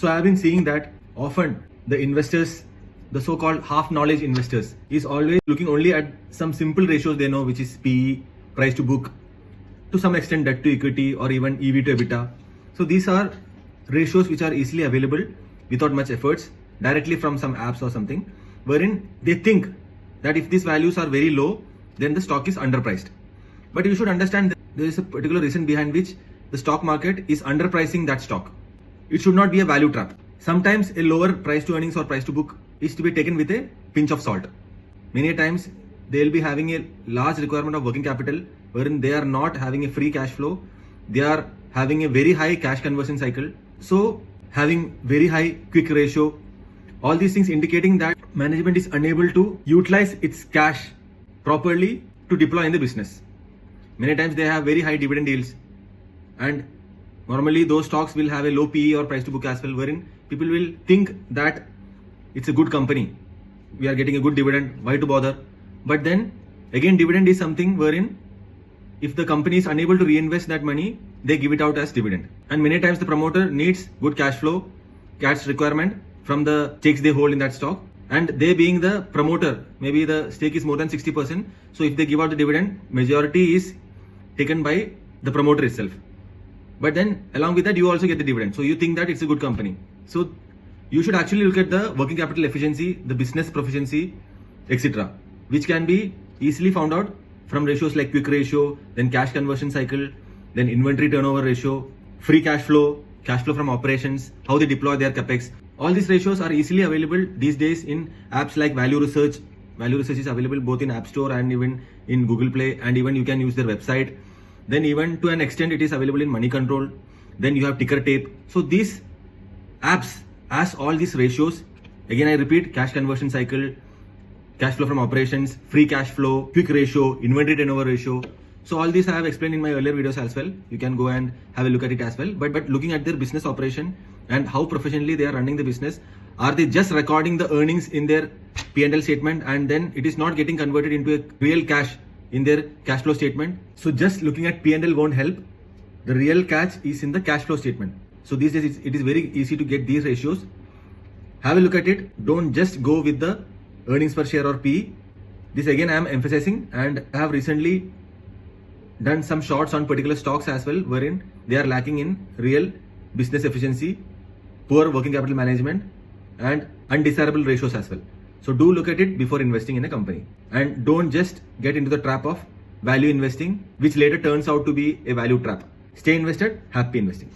So I have been seeing that often the investors, the so-called half-knowledge investors, is always looking only at some simple ratios they know, which is PE, price to book, to some extent debt to equity, or even EV to EBITDA. So these are ratios which are easily available without much efforts directly from some apps or something, wherein they think that if these values are very low, then the stock is underpriced. But you should understand that there is a particular reason behind which the stock market is underpricing that stock. It should not be a value trap. Sometimes a lower price to earnings or price to book is to be taken with a pinch of salt. Many times they will be having a large requirement of working capital, wherein they are not having a free cash flow. They are having a very high cash conversion cycle. So having very high quick ratio, all these things indicating that management is unable to utilize its cash properly to deploy in the business. Many times they have very high dividend yields, and normally those stocks will have a low PE or price to book as well, wherein people will think that it's a good company, we are getting a good dividend, why to bother? But then again, dividend is something wherein if the company is unable to reinvest that money, they give it out as dividend. And many times the promoter needs good cash flow, cash requirement from the stakes they hold in that stock. And they being the promoter, maybe the stake is more than 60%. So if they give out the dividend, majority is taken by the promoter itself. But then along with that, you also get the dividend. So you think that it's a good company. So you should actually look at the working capital efficiency, the business proficiency, etc., which can be easily found out from ratios like quick ratio, then cash conversion cycle, then inventory turnover ratio, free cash flow from operations, how they deploy their capex. All these ratios are easily available these days in apps like Value Research. Value Research is available both in App Store and even in Google Play, and even you can use their website. Then even to an extent it is available in Money Control. Then you have Ticker Tape. So these apps has all these ratios. Again, I repeat, cash conversion cycle, cash flow from operations, free cash flow, quick ratio, inventory turnover ratio. So all these I have explained in my earlier videos as well. You can go and have a look at it as well. But looking at their business operation and how professionally they are running the business, are they just recording the earnings in their P&L statement and then it is not getting converted into a real cash in their cash flow statement? So just looking at P&L won't help. The real catch is in the cash flow statement. So these days it is very easy to get these ratios. Have a look at it. Don't just go with the earnings per share or PE. This again I am emphasizing, and I have recently done some shorts on particular stocks as well, wherein they are lacking in real business efficiency, poor working capital management, and undesirable ratios as well. So do look at it before investing in a company, and don't just get into the trap of value investing, which later turns out to be a value trap. Stay invested, happy investing.